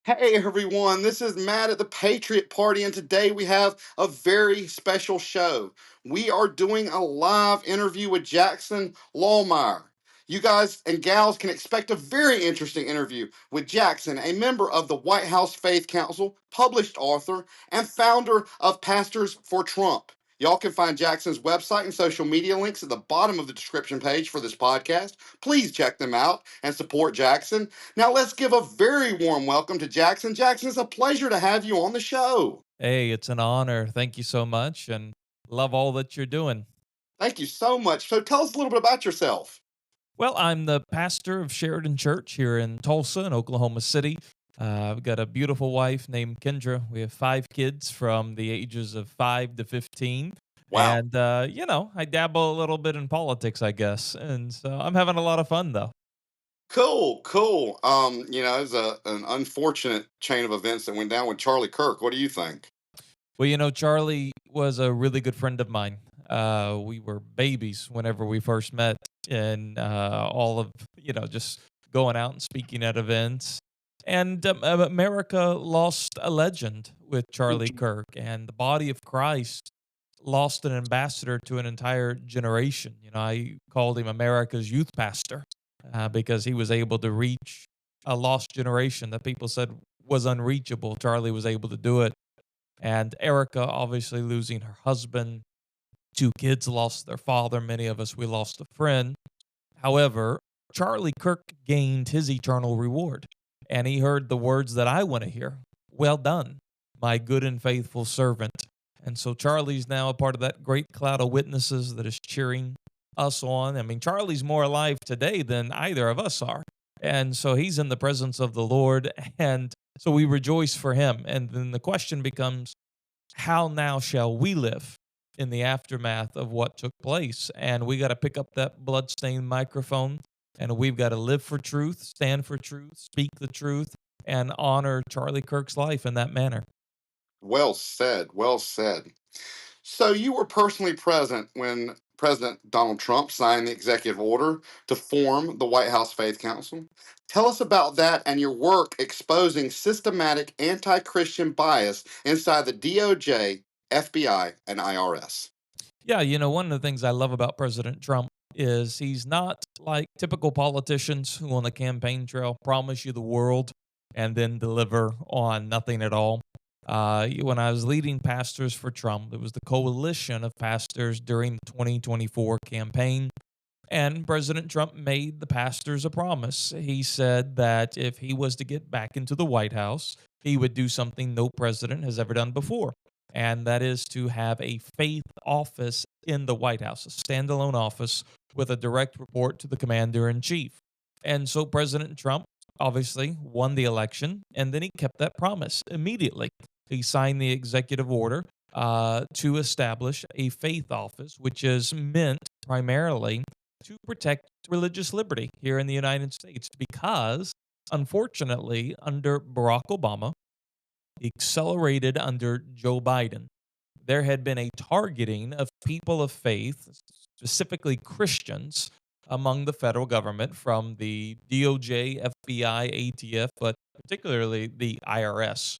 Hey everyone, this is Matt at the Patriot Party, and today we have a very special show. We are doing a live interview with Jackson Lahmeyer. You guys and gals can expect a very interesting interview with Jackson, a member of the White House Faith Council, published author, and founder of Pastors for Trump. Y'all can find Jackson's website and social media links at the bottom of the description page for this podcast. Please check them out and support Jackson. Now let's give a very warm welcome to Jackson. Jackson, it's a pleasure to have you on the show. Hey, it's an honor. Thank you so much and love all that you're doing. Thank you so much. So tell us a little bit about yourself. Well, I'm the pastor of Sheridan Church here in Tulsa, in Oklahoma City. I've got a beautiful wife named Kendra. We have 5 kids from the ages of 5 to 15. Wow. And, I dabble a little bit in politics, I guess. And so I'm having a lot of fun, though. Cool, cool. It's an unfortunate chain of events that went down with Charlie Kirk. What do you think? Well, Charlie was a really good friend of mine. We were babies whenever we first met, and all of, just going out and speaking at events. And America lost a legend with Charlie Kirk, and the body of Christ lost an ambassador to an entire generation. I called him America's youth pastor because he was able to reach a lost generation that people said was unreachable. Charlie was able to do it. And Erica, obviously losing her husband, 2 kids lost their father. Many of us, we lost a friend. However, Charlie Kirk gained his eternal reward. And he heard the words that I want to hear. Well done, my good and faithful servant. And so Charlie's now a part of that great cloud of witnesses that is cheering us on. I mean, Charlie's more alive today than either of us are. And so he's in the presence of the Lord. And so we rejoice for him. And then the question becomes, how now shall we live in the aftermath of what took place? And we got to pick up that bloodstained microphone, and we've got to live for truth, stand for truth, speak the truth, and honor Charlie Kirk's life in that manner. Well said, well said. So you were personally present when President Donald Trump signed the executive order to form the White House Faith Council. Tell us about that and your work exposing systematic anti-Christian bias inside the DOJ, FBI, and IRS. Yeah, one of the things I love about President Trump is he's not like typical politicians who on the campaign trail promise you the world and then deliver on nothing at all. When I was leading Pastors for Trump, it was the coalition of pastors during the 2024 campaign. And President Trump made the pastors a promise. He said that if he was to get back into the White House, he would do something no president has ever done before. And that is to have a faith office in the White House, a standalone office with a direct report to the commander in chief. And so President Trump obviously won the election, and then he kept that promise immediately. He signed the executive order to establish a faith office, which is meant primarily to protect religious liberty here in the United States because, unfortunately, under Barack Obama, accelerated under Joe Biden, there had been a targeting of people of faith, specifically Christians, among the federal government from the DOJ, FBI, ATF, but particularly the IRS,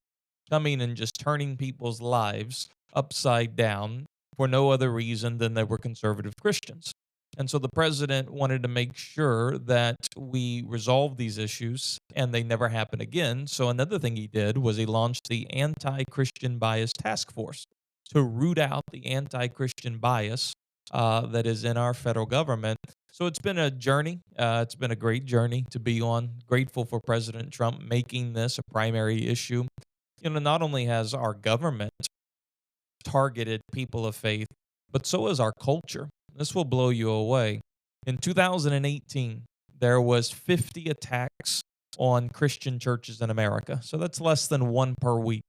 coming and just turning people's lives upside down for no other reason than they were conservative Christians. And so the president wanted to make sure that we resolve these issues and they never happen again. So another thing he did was he launched the Anti-Christian Bias Task Force to root out the anti-Christian bias that is in our federal government. So it's been a journey. It's been a great journey to be on. Grateful for President Trump making this a primary issue. Not only has our government targeted people of faith, but so has our culture. This will blow you away. In 2018, there was 50 attacks on Christian churches in America. So that's less than one per week.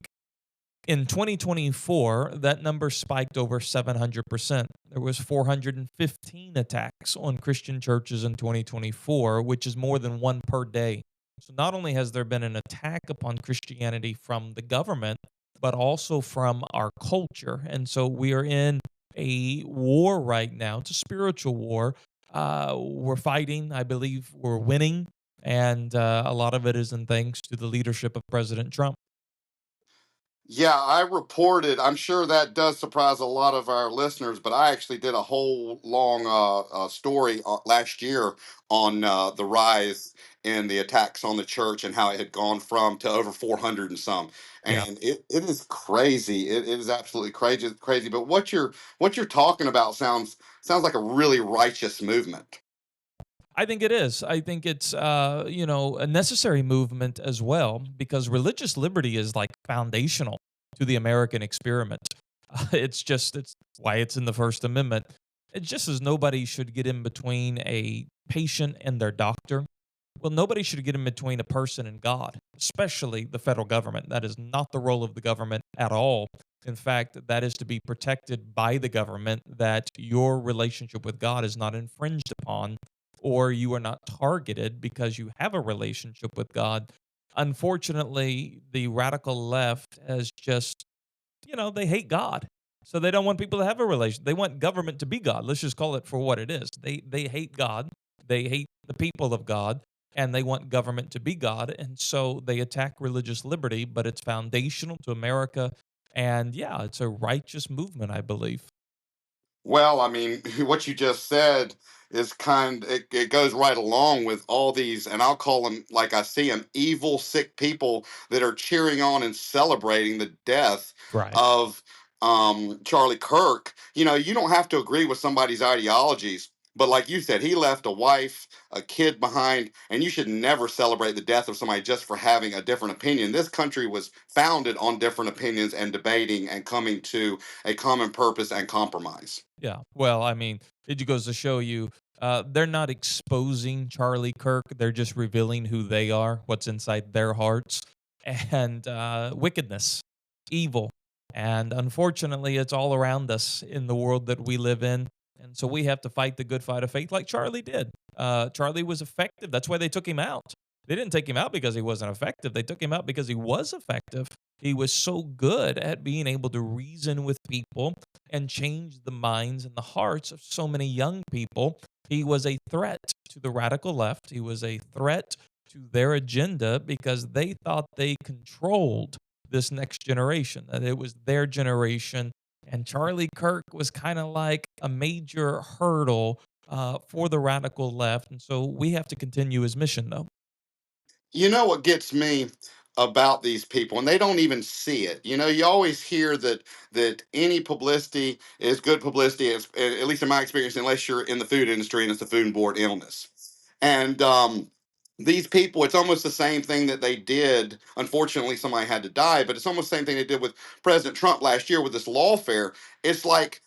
In 2024, that number spiked over 700%. There was 415 attacks on Christian churches in 2024, which is more than one per day. So not only has there been an attack upon Christianity from the government, but also from our culture. And so we are in a war right now. It's a spiritual war. We're fighting. I believe we're winning. And a lot of it is in thanks to the leadership of President Trump. Yeah, I reported. I'm sure that does surprise a lot of our listeners, but I actually did a whole long story last year on the rise in the attacks on the church and how it had gone from to over 400 and some. Yeah. And it is crazy. It is absolutely crazy, crazy. But what you're talking about sounds like a really righteous movement. I think it is. I think it's a necessary movement as well because religious liberty is like foundational to the American experiment. It's why it's in the First Amendment. It's just as nobody should get in between a patient and their doctor. Well, nobody should get in between a person and God, especially the federal government. That is not the role of the government at all. In fact, that is to be protected by the government, that your relationship with God is not infringed upon or you are not targeted because you have a relationship with God. Unfortunately, the radical left has just, they hate God. So they don't want people to have a relation. They want government to be God. Let's just call it for what it is. They hate God. They hate the people of God and they want government to be God. And so they attack religious liberty, but it's foundational to America. And yeah, it's a righteous movement, I believe. Well, I mean, what you just said is it goes right along with all these, and I'll call them like I see them, evil, sick people that are cheering on and celebrating the death Right. of Charlie Kirk. You know, you don't have to agree with somebody's ideologies, but like you said, he left a wife, a kid behind, and you should never celebrate the death of somebody just for having a different opinion. This country was founded on different opinions and debating and coming to a common purpose and compromise. Yeah. Well, I mean, it just goes to show you they're not exposing Charlie Kirk. They're just revealing who they are, what's inside their hearts, and wickedness, evil. And unfortunately, it's all around us in the world that we live in. And so we have to fight the good fight of faith like Charlie did. Charlie was effective. That's why they took him out. They didn't take him out because he wasn't effective. They took him out because he was effective. He was so good at being able to reason with people and change the minds and the hearts of so many young people. He was a threat to the radical left. He was a threat to their agenda because they thought they controlled this next generation, that it was their generation. And Charlie Kirk was kind of like a major hurdle for the radical left. And so we have to continue his mission, though. You know what gets me about these people, and they don't even see it. You know, you always hear that any publicity is good publicity, at least in my experience, unless you're in the food industry and it's a foodborne illness. And these people, it's almost the same thing that they did. Unfortunately, somebody had to die, but it's almost the same thing they did with President Trump last year with this lawfare. It's like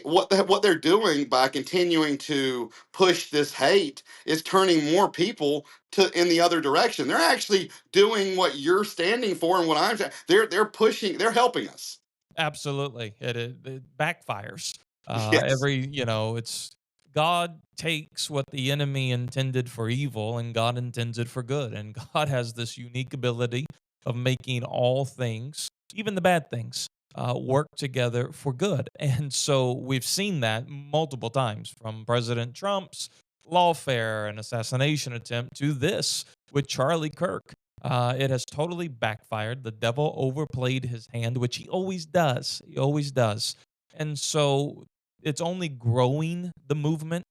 what they're doing by continuing to push this hate is turning more people to in the other direction. They're actually doing what you're standing for and what I'm saying. They're pushing. They're helping us. Absolutely. It backfires. Yes. It's God takes what the enemy intended for evil and God intends it for good. And God has this unique ability of making all things, even the bad things, work together for good. And so we've seen that multiple times from President Trump's lawfare and assassination attempt to this with Charlie Kirk. It has totally backfired. The devil overplayed his hand, which he always does. He always does. And so it's only growing the movement.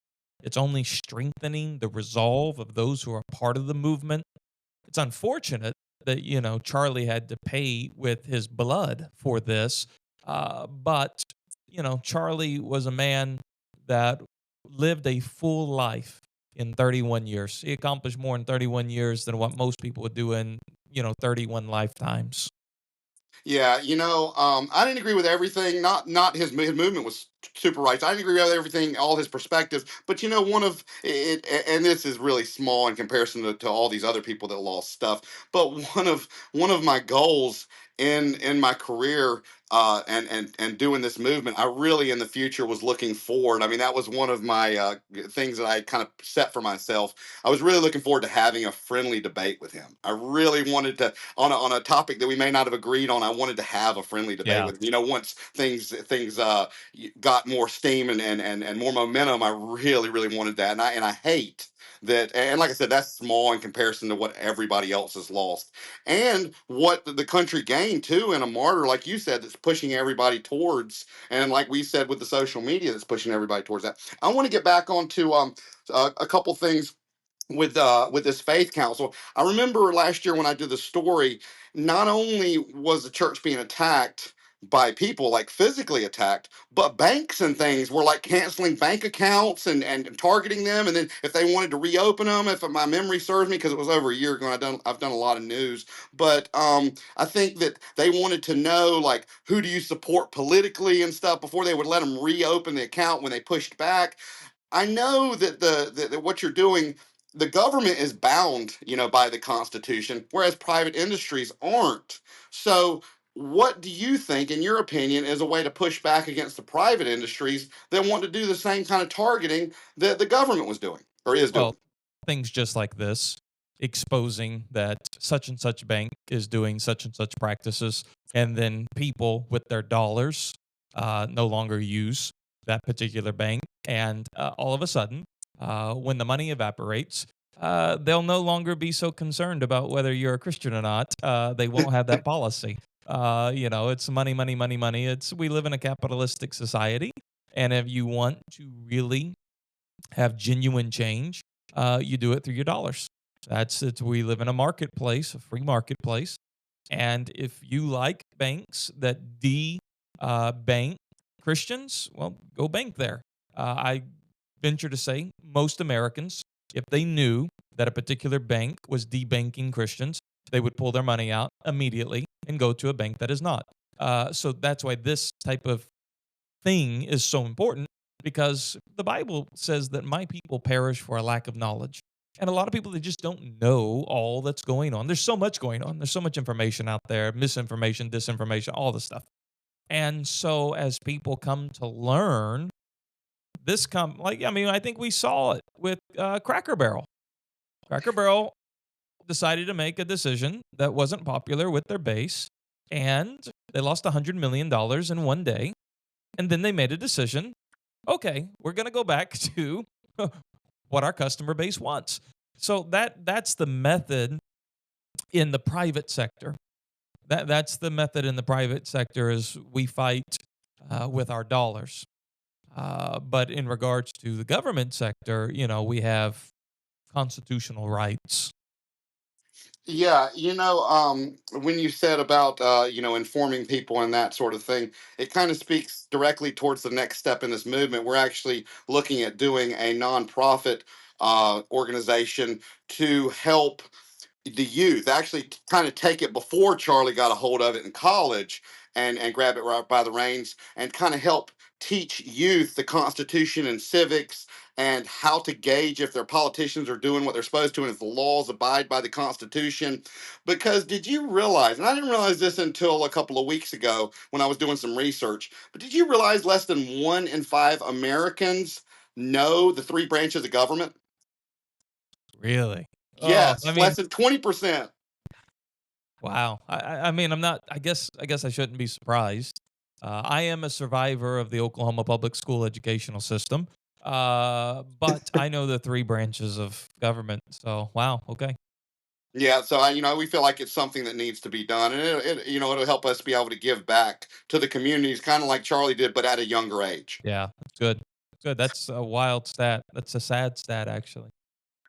It's only strengthening the resolve of those who are part of the movement. It's unfortunate that, Charlie had to pay with his blood for this. But, Charlie was a man that lived a full life in 31 years. He accomplished more in 31 years than what most people would do in, 31 lifetimes. Yeah, I didn't agree with everything. Not his movement was super right. I didn't agree with everything, all his perspectives. But one of it, and this is really small in comparison to all these other people that lost stuff. But one of my goals in my career and doing this movement, I really in the future was looking forward. I mean, that was one of my things that I kind of set for myself. I was really looking forward to having a friendly debate with him. I really wanted to on a topic that we may not have agreed on. I wanted to have a friendly debate Yeah. with him. Once things got more steam and more momentum, I really wanted that. And I hate that, and like I said, that's small in comparison to what everybody else has lost, and what the country gained too in a martyr, like you said, that's pushing everybody towards, and like we said with the social media, that's pushing everybody towards that. I want to get back onto a couple things with this faith council. I remember last year when I did the story, not only was the church being attacked by people, like physically attacked, but banks and things were like canceling bank accounts and targeting them. And then if they wanted to reopen them, if my memory serves me, because it was over a year ago, I've done a lot of news, but I think that they wanted to know, like, who do you support politically and stuff before they would let them reopen the account when they pushed back. I know that that what you're doing, the government is bound, by the Constitution, whereas private industries aren't. So, what do you think, in your opinion, is a way to push back against the private industries that want to do the same kind of targeting that the government was doing or is Well, doing? things just like this, exposing that such and such bank is doing such and such practices, and then people with their dollars no longer use that particular bank, and all of a sudden, when the money evaporates, they'll no longer be so concerned about whether you're a Christian or not. They won't have that policy. It's money, money, money, money. It's We live in a capitalistic society, and if you want to really have genuine change, you do it through your dollars. We live in a marketplace, a free marketplace, and if you like banks that bank Christians, well, go bank there. I venture to say most Americans, if they knew that a particular bank was debanking Christians, they would pull their money out immediately and go to a bank that is not. So that's why this type of thing is so important, because the Bible says that my people perish for a lack of knowledge. And a lot of people, they just don't know all that's going on. There's so much going on. There's so much information out there, misinformation, disinformation, all the stuff. And so as people come to learn, I think we saw it with Cracker Barrel. Cracker Barrel decided to make a decision that wasn't popular with their base, and they lost $100 million in one day. And then they made a decision. Okay, we're going to go back to what our customer base wants. So that's the method in the private sector. That's the method in the private sector, is we fight with our dollars. But in regards to the government sector, we have constitutional rights. Yeah, when you said about informing people and that sort of thing, it kind of speaks directly towards the next step in this movement. We're actually looking at doing a nonprofit organization to help the youth actually kind of take it before Charlie got a hold of it in college and grab it right by the reins and kind of help teach youth the Constitution and civics and how to gauge if their politicians are doing what they're supposed to and if the laws abide by the Constitution. Because did you realize, and I didn't realize this until a couple of weeks ago when I was doing some research, but did you realize less than 1 in 5 Americans know the three branches of government? Really? Oh, I Yes, mean, less than 20%. wow. I mean, I'm not. I guess I shouldn't be surprised. I am a survivor of the Oklahoma public school educational system, but I know the three branches of government. So, wow. Okay. Yeah, so we feel like it's something that needs to be done, and it'll help us be able to give back to the communities, kind of like Charlie did, but at a younger age. Yeah. Good. Good. That's a wild stat. That's a sad stat, actually.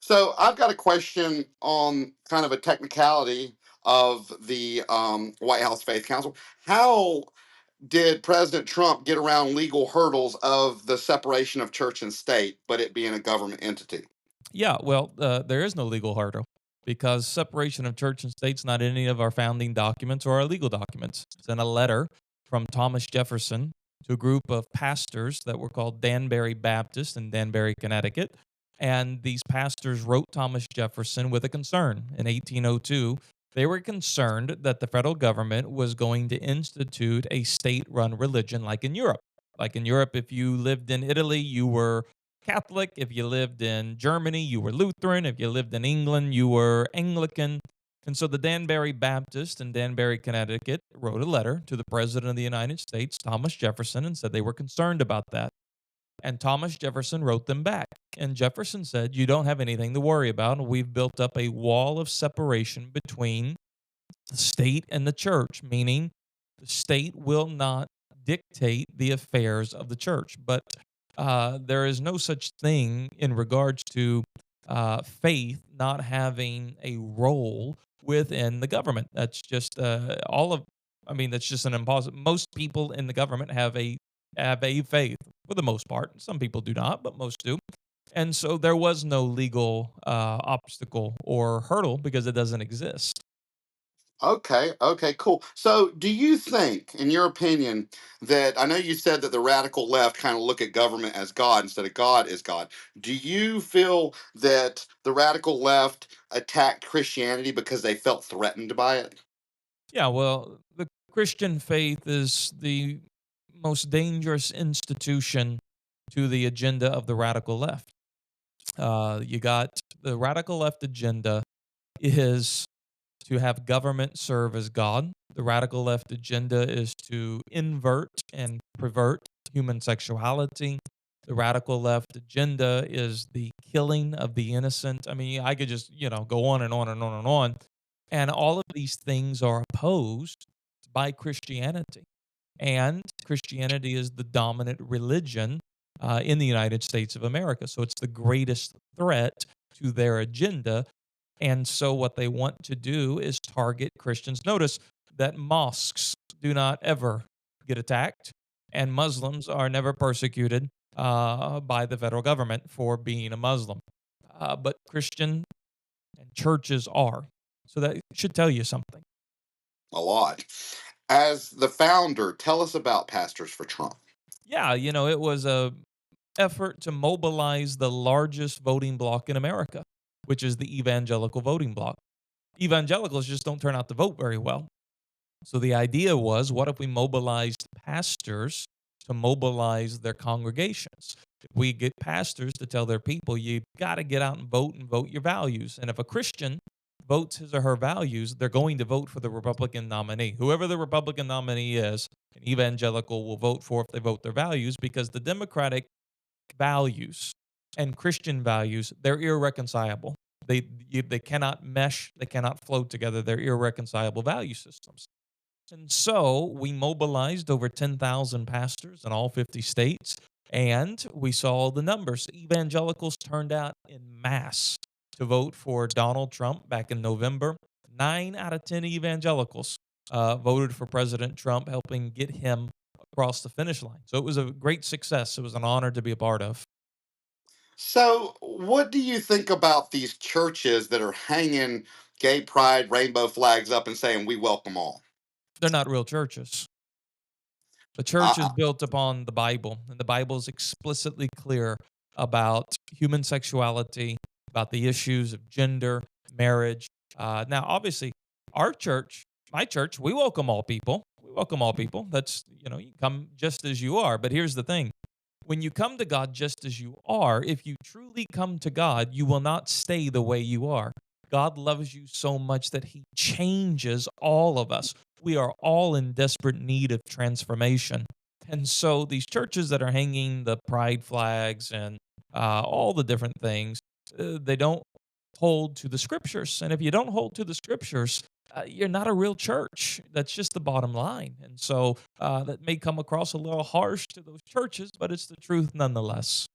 So I've got a question on kind of a technicality of the White House Faith Council. How did President Trump get around legal hurdles of the separation of church and state, but it being a government entity? Yeah, well, there is no legal hurdle, because separation of church and state's not in any of our founding documents or our legal documents. It's in a letter from Thomas Jefferson to a group of pastors that were called Danbury Baptist in Danbury, Connecticut. And these pastors wrote Thomas Jefferson with a concern. In 1802, they were concerned that the federal government was going to institute a state run religion like in Europe. Like in Europe, if you lived in Italy, you were Catholic. If you lived in Germany, you were Lutheran. If you lived in England, you were Anglican. And so the Danbury Baptist in Danbury, Connecticut, wrote a letter to the President of the United States, Thomas Jefferson, and said they were concerned about that. And Thomas Jefferson wrote them back. And Jefferson said, "You don't have anything to worry about. We've built up a wall of separation between the state and the church," meaning the state will not dictate the affairs of the church. But there is no such thing in regards to faith not having a role within the government. That's just I mean, that's just an impossible. Most people in the government have a faith for the most part. Some people do not, but most do. And so there was no legal obstacle or hurdle because it doesn't exist. Okay, okay, cool. So, do you think, in your opinion, that I know you said that the radical left kind of look at government as God instead of God as God? Do you feel that the radical left attacked Christianity because they felt threatened by it? Yeah, well, the Christian faith is the most dangerous institution to the agenda of the radical left. You got the radical left agenda is to have government serve as God. The radical left agenda is to invert and pervert human sexuality. The radical left agenda is the killing of the innocent. I mean, I could just, go on and on and on and on. And all of these things are opposed by Christianity. And Christianity is the dominant religion in the United States of America. So it's the greatest threat to their agenda. And so what they want to do is target Christians. Notice that mosques do not ever get attacked, and Muslims are never persecuted by the federal government for being a Muslim. But Christian and churches are. So that should tell you something. A lot. As the founder, tell us about Pastors for Trump. Yeah, it was a effort to mobilize the largest voting bloc in America, which is the evangelical voting bloc. Evangelicals just don't turn out to vote very well. So the idea was, what if we mobilized pastors to mobilize their congregations? If we get pastors to tell their people, you got to get out and vote your values. And if a Christian votes his or her values, they're going to vote for the Republican nominee. Whoever the Republican nominee is, an evangelical will vote for if they vote their values, because the Democratic values and Christian values, they're irreconcilable. They cannot mesh, they cannot flow together. They're irreconcilable value systems. And so we mobilized over 10,000 pastors in all 50 states, and we saw the numbers. Evangelicals turned out in mass to vote for Donald Trump back in November. 9 out of 10 evangelicals voted for President Trump, helping get him across the finish line. So it was a great success. It was an honor to be a part of. So, what do you think about these churches that are hanging gay pride rainbow flags up and saying we welcome all? They're not real churches. The church is Uh, built upon the Bible, and the Bible is explicitly clear about human sexuality, about the issues of gender, marriage. Now, obviously, our church, my church, we welcome all people. We welcome all people. That's, you come just as you are. But here's the thing: when you come to God just as you are, if you truly come to God, you will not stay the way you are. God loves you so much that he changes all of us. We are all in desperate need of transformation. And so these churches that are hanging the pride flags and all the different things, they don't hold to the scriptures. And if you don't hold to the scriptures, you're not a real church. That's just the bottom line. And so that may come across a little harsh to those churches, but it's the truth nonetheless.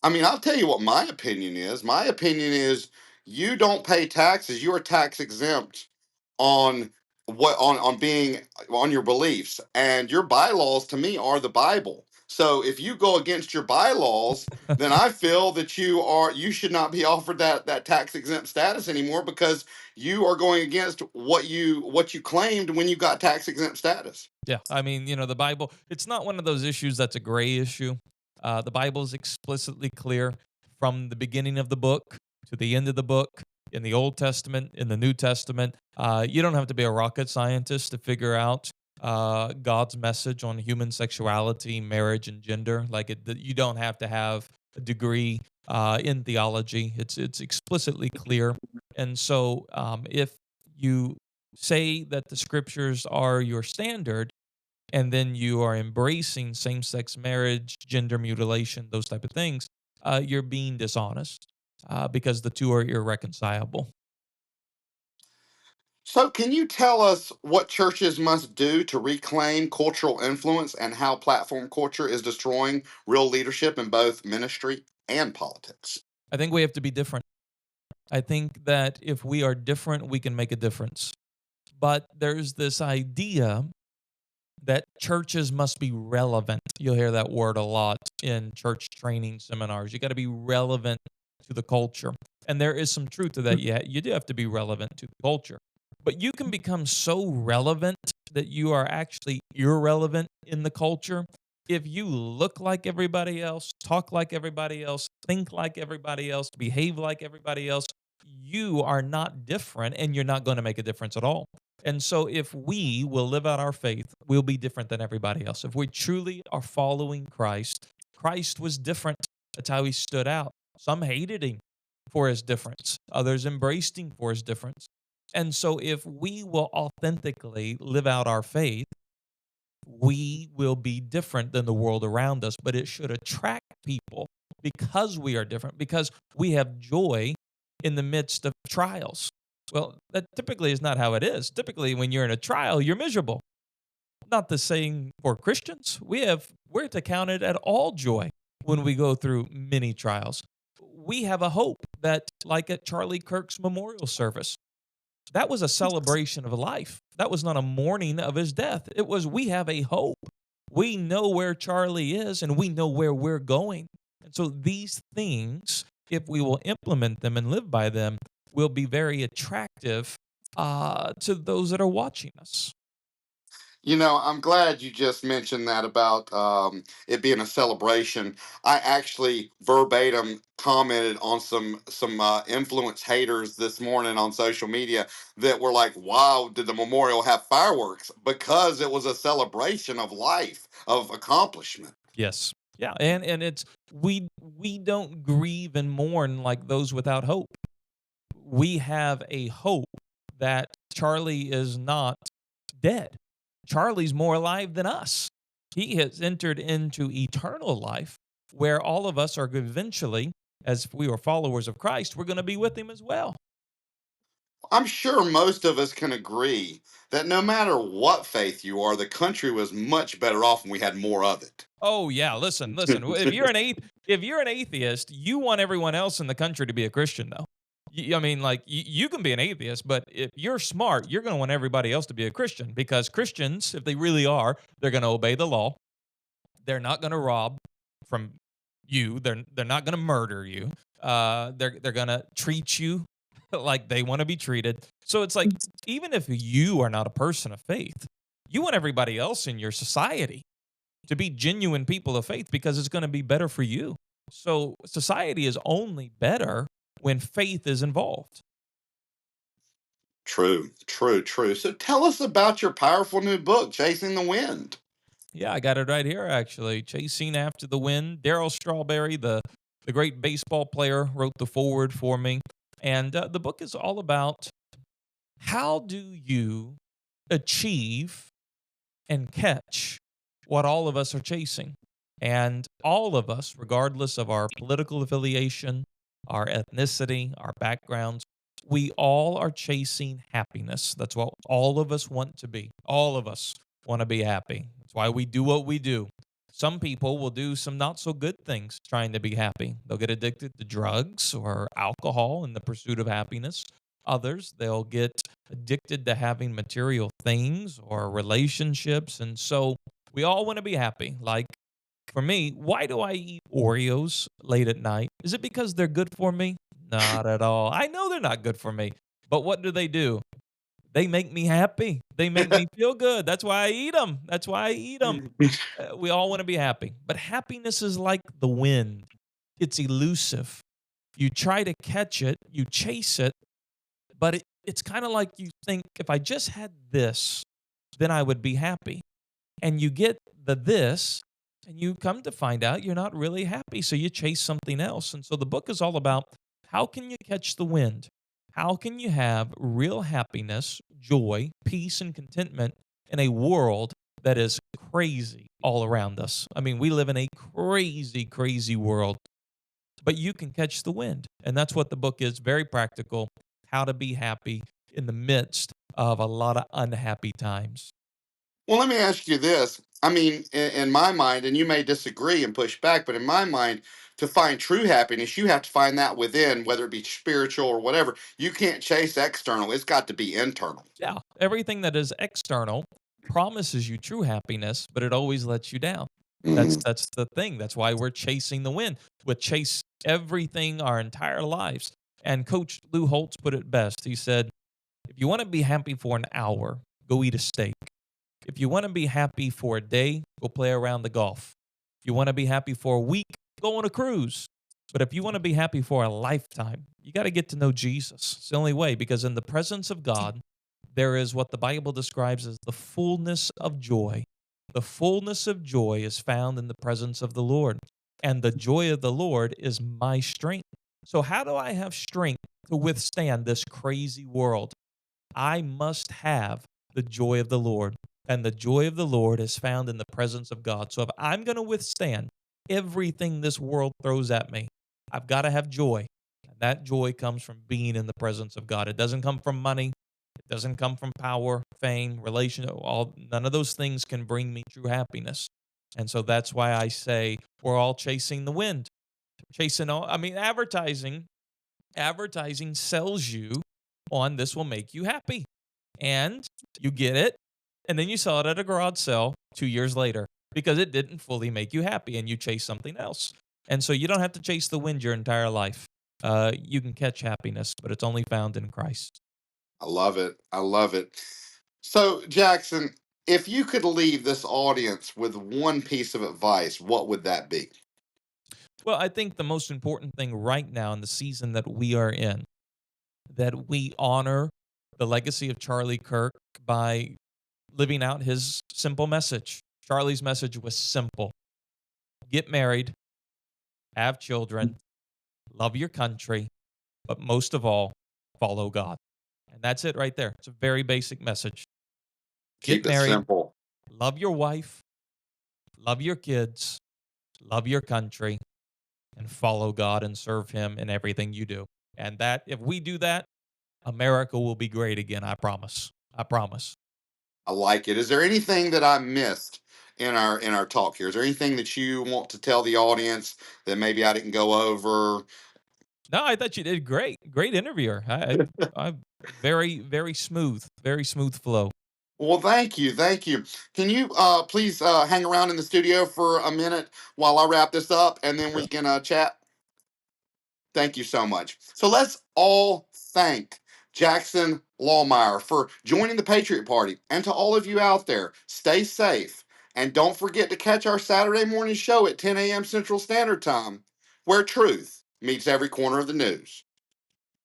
I mean, I'll tell you what my opinion is. My opinion is you don't pay taxes. You are tax exempt on on being on your beliefs, and your bylaws to me are the Bible. So if you go against your bylaws, then I feel that you should not be offered that tax exempt status anymore, because you are going against what you claimed when you got tax exempt status. Yeah, I mean, the Bible, it's not one of those issues that's a gray issue. The Bible is explicitly clear from the beginning of the book to the end of the book, in the Old Testament, in the New Testament. You don't have to be a rocket scientist to figure out God's message on human sexuality, marriage, and gender. You don't have to have a degree in theology. It's explicitly clear. And so, if you say that the scriptures are your standard, and then you are embracing same-sex marriage, gender mutilation, those type of things, you're being dishonest because the two are irreconcilable. So, can you tell us what churches must do to reclaim cultural influence and how platform culture is destroying real leadership in both ministry and politics? I think we have to be different. I think that if we are different, we can make a difference. But there's this idea that churches must be relevant. You'll hear that word a lot in church training seminars. You got to be relevant to the culture. And there is some truth to that. Yeah, you do have to be relevant to the culture. But you can become so relevant that you are actually irrelevant in the culture if you look like everybody else, talk like everybody else, think like everybody else, behave like everybody else. You are not different and you're not going to make a difference at all. And so, if we will live out our faith, we'll be different than everybody else. If we truly are following Christ, Christ was different. That's how he stood out. Some hated him for his difference, others embraced him for his difference. And so, if we will authentically live out our faith, we will be different than the world around us. But it should attract people because we are different, because we have joy in the midst of trials. Well, that typically is not how it is. Typically, when you're in a trial, you're miserable. Not the same for Christians. We're to count it at all joy when we go through many trials. We have a hope that, like at Charlie Kirk's memorial service, that was a celebration of life. That was not a mourning of his death. It was, we have a hope. We know where Charlie is and we know where we're going. And so these things, if we will implement them and live by them, will be very attractive to those that are watching us. You know, I'm glad you just mentioned that about it being a celebration. I actually verbatim commented on some influence haters this morning on social media that were like, "Wow, did the memorial have fireworks?" Because it was a celebration of life, of accomplishment. Yes. Yeah, and it's we don't grieve and mourn like those without hope. We have a hope that Charlie is not dead. Charlie's more alive than us. He has entered into eternal life where all of us are eventually, as we are followers of Christ, we're going to be with him as well. I'm sure most of us can agree that no matter what faith you are, the country was much better off when we had more of it. Oh yeah, listen. If you're an atheist, you want everyone else in the country to be a Christian, though. I mean, like you can be an atheist, but if you're smart, you're going to want everybody else to be a Christian because Christians, if they really are, they're going to obey the law. They're not going to rob from you. They're not going to murder you. They're going to treat you like they want to be treated. So it's like even if you are not a person of faith, you want everybody else in your society to be genuine people of faith because it's going to be better for you. So society is only better when faith is involved. True, true, true. So tell us about your powerful new book, Chasing the Wind. Yeah, I got it right here actually. Chasing After the Wind. Daryl Strawberry, the great baseball player, wrote the foreword for me. And the book is all about how do you achieve and catch what all of us are chasing. And all of us, regardless of our political affiliation, our ethnicity, our backgrounds, we all are chasing happiness. That's what all of us want to be. All of us want to be happy. That's why we do what we do. Some people will do some not so good things trying to be happy. They'll get addicted to drugs or alcohol in the pursuit of happiness. Others, they'll get addicted to having material things or relationships. And so we all want to be happy. Like for me, why do I eat Oreos late at night? Is it because they're good for me? Not at all. I know they're not good for me. But what do? They make me happy. They make me feel good. That's why I eat them. That's why I eat them. We all want to be happy. But happiness is like the wind, it's elusive. You try to catch it, you chase it, but it's kind of like you think if I just had this, then I would be happy. And you get the this, and you come to find out you're not really happy. So you chase something else. And so the book is all about how can you catch the wind? How can you have real happiness, joy, peace, and contentment in a world that is crazy all around us. I mean, we live in a crazy, crazy world, but you can catch the wind. And that's what the book is, very practical, how to be happy in the midst of a lot of unhappy times. Well, let me ask you this. I mean, in my mind, and you may disagree and push back, but in my mind, to find true happiness, you have to find that within, whether it be spiritual or whatever. You can't chase external, it's got to be internal. Yeah, everything that is external promises you true happiness, but it always lets you down. That's Mhm. that's the thing. That's why we're chasing the wind. We chase everything our entire lives. And Coach Lou Holtz put it best. He said, if you want to be happy for an hour, go eat a steak. If you want to be happy for a day, go play around the golf. If you want to be happy for a week, go on a cruise. But if you want to be happy for a lifetime, you got to get to know Jesus. It's the only way, because in the presence of God, there is what the Bible describes as the fullness of joy. The fullness of joy is found in the presence of the Lord. And the joy of the Lord is my strength. So, how do I have strength to withstand this crazy world? I must have the joy of the Lord. And the joy of the Lord is found in the presence of God. So if I'm going to withstand everything this world throws at me, I've got to have joy. And that joy comes from being in the presence of God. It doesn't come from money. It doesn't come from power, fame, relation. None of those things can bring me true happiness. And so that's why I say we're all chasing the wind. Chasing all, I mean, advertising sells you on this will make you happy. And you get it. And then you sell it at a garage sale 2 years later because it didn't fully make you happy and you chase something else. And so you don't have to chase the wind your entire life. You can catch happiness, but it's only found in Christ. I love it. I love it. So, Jackson, if you could leave this audience with one piece of advice, what would that be? Well, I think the most important thing right now in the season that we are in, that we honor the legacy of Charlie Kirk by living out his simple message. Charlie's message was simple: get married, have children, love your country, but most of all, follow God. And that's it right there. It's a very basic message. Get Keep it married, simple. love your wife, love your kids, love your country, and follow God and serve Him in everything you do. And that, if we do that, America will be great again. I promise. I promise. I like it. Is there anything that I missed in our talk here? Is there anything that you want to tell the audience that maybe I didn't go over? No, I thought you did great. Great interviewer. I very, very smooth flow. Well, thank you, thank you. Can you please hang around in the studio for a minute while I wrap this up, and then we Sure. can chat? Thank you so much. So let's all thank Jackson Lahmeyer for joining the Patriot Party. And to all of you out there, stay safe. And don't forget to catch our Saturday morning show at 10 a.m. Central Standard Time, where truth meets every corner of the news.